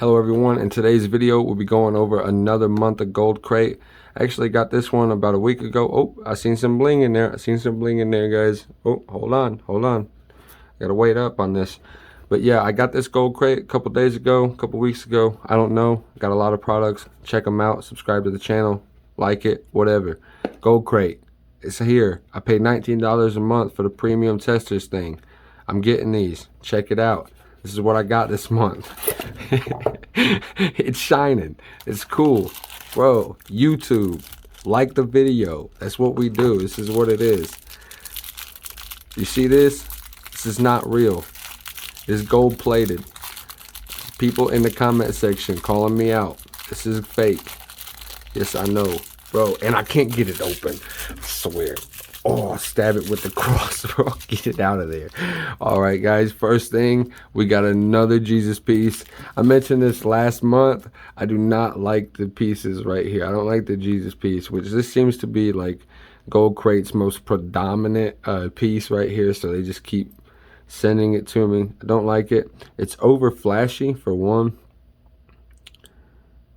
Hello everyone, in today's video we'll be going over another month of Goldcrate. I actually got this one about a week ago. Oh, I seen some bling in there. Guys. Oh, hold on. Gotta wait up on this. But yeah, I got this Goldcrate a couple days ago, a couple weeks ago. I don't know. Got a lot of products. Check them out. Subscribe to the channel. Like it. Whatever. Goldcrate. It's here. I paid $19 a month for the premium testers thing. I'm getting these. Check it out. This is what I got this month. It's shining. It's cool. Bro, YouTube. Like the video. That's what we do. This is what it is. You see this? This is not real. It's gold plated. People in the comment section calling me out. This is fake. Yes, I know. Bro, and I can't get it open. I swear. Oh, stab it with the cross, bro. Get it out of there. All right, guys. First thing, we got another Jesus piece. I mentioned this last month. I do not like the pieces right here. I don't like the Jesus piece, which this seems to be like Goldcrate's most predominant piece right here. So they just keep sending it to me. I don't like it. It's over flashy for one.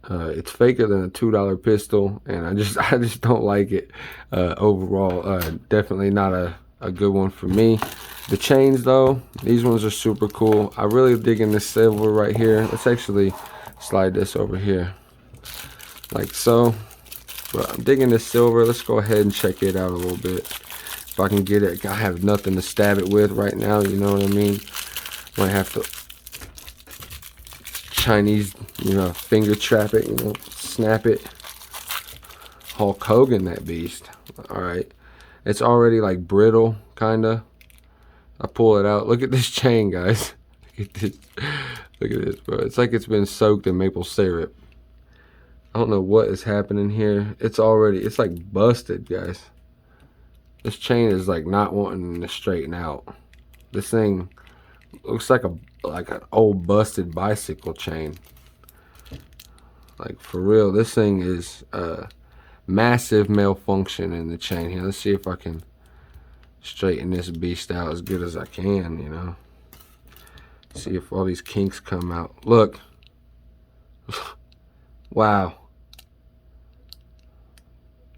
It's faker than a $2 pistol, and I just don't like it overall. Definitely not a good one for me. The chains though, these ones are super cool. I really dig in this silver right here. Let's actually slide this over here like so. But I'm digging this silver. Let's go ahead and check it out a little bit. If I can get it, I have nothing to stab it with right now, you know what I mean? Might have to Chinese, finger trap it, snap it. Hulk Hogan, that beast. All right, it's already like brittle, kinda. I pull it out. Look at this chain, guys. Look at this, bro. It's like it's been soaked in maple syrup. I don't know what is happening here. It's like busted, guys. This chain is like not wanting to straighten out. This thing looks like an old busted bicycle chain. Like for real, this thing is massive malfunction in the chain here. Let's see if I can straighten this beast out as good as I can, See if all these kinks come out. Look. Wow.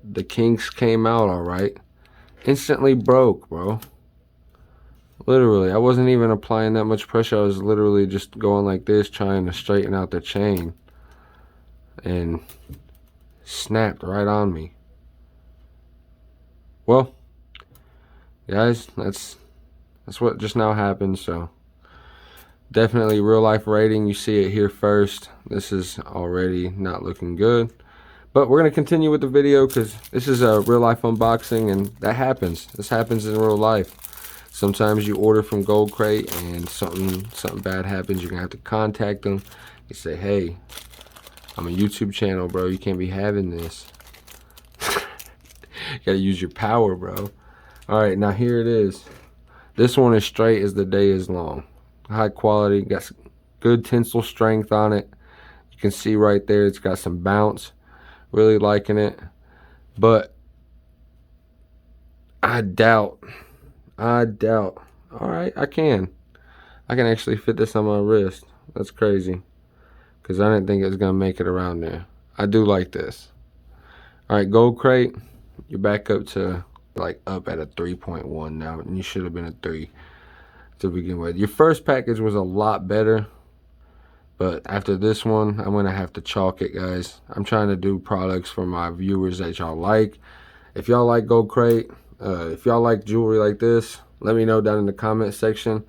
The kinks came out all right. Instantly broke, bro. Literally, I wasn't even applying that much pressure. I was literally just going like this, trying to straighten out the chain. And snapped right on me. Well, guys, that's what just now happened. So definitely real life rating. You see it here first. This is already not looking good. But we're going to continue with the video because this is a real life unboxing, and that happens. This happens in real life. Sometimes you order from Goldcrate and something bad happens. You're going to have to contact them. You say, hey, I'm a YouTube channel, bro. You can't be having this. You got to use your power, bro. All right, now here it is. This one is straight as the day is long. High quality. Got good tensile strength on it. You can see right there it's got some bounce. Really liking it. But I doubt. All right, I can actually fit this on my wrist. That's crazy, because I didn't think it was gonna make it around there. I do like this. All right, Goldcrate, you're back up to up at a 3.1 now, and you should have been a 3 to begin with. Your first package was a lot better, but after this one, I'm gonna have to chalk it, guys. I'm trying to do products for my viewers that y'all like. If y'all like Goldcrate, if y'all like jewelry like this, let me know down in the comment section.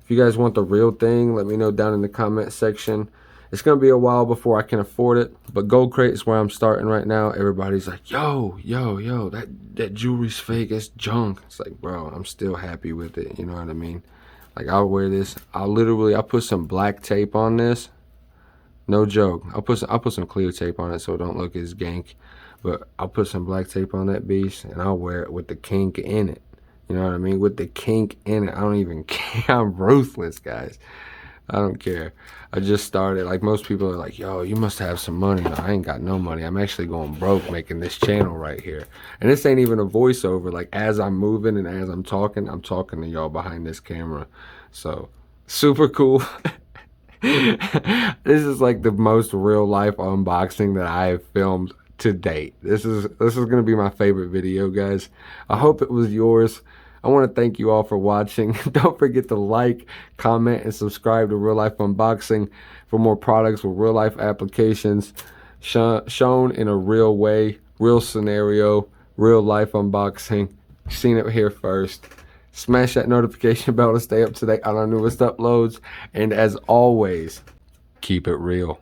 If you guys want the real thing, let me know down in the comment section. It's gonna be a while before I can afford it, but Goldcrate is where I'm starting right now. Everybody's like, yo, that jewelry's fake, it's junk. It's like, bro, I'm still happy with it, you know what I mean? Like, I'll wear this. I'll put some black tape on this. No joke. I'll put some clear tape on it so it don't look as gank. But I'll put some black tape on that beast, and I'll wear it with the kink in it. You know what I mean? With the kink in it. I don't even care. I'm ruthless, guys. I don't care. I just started. Like, most people are like, yo, you must have some money. No, I ain't got no money. I'm actually going broke making this channel right here. And this ain't even a voiceover. Like, as I'm moving and as I'm talking to y'all behind this camera. So, super cool. This is like the most real life unboxing that I have filmed to date. This is gonna be my favorite video, guys. I hope it was yours. I want to thank you all for watching. Don't forget to like, comment, and subscribe to Real Life Unboxing for more products with real life applications shown in a real way, real scenario, real life unboxing. You've seen it here first. Smash that notification bell to stay up to date on our newest uploads. And as always, keep it real.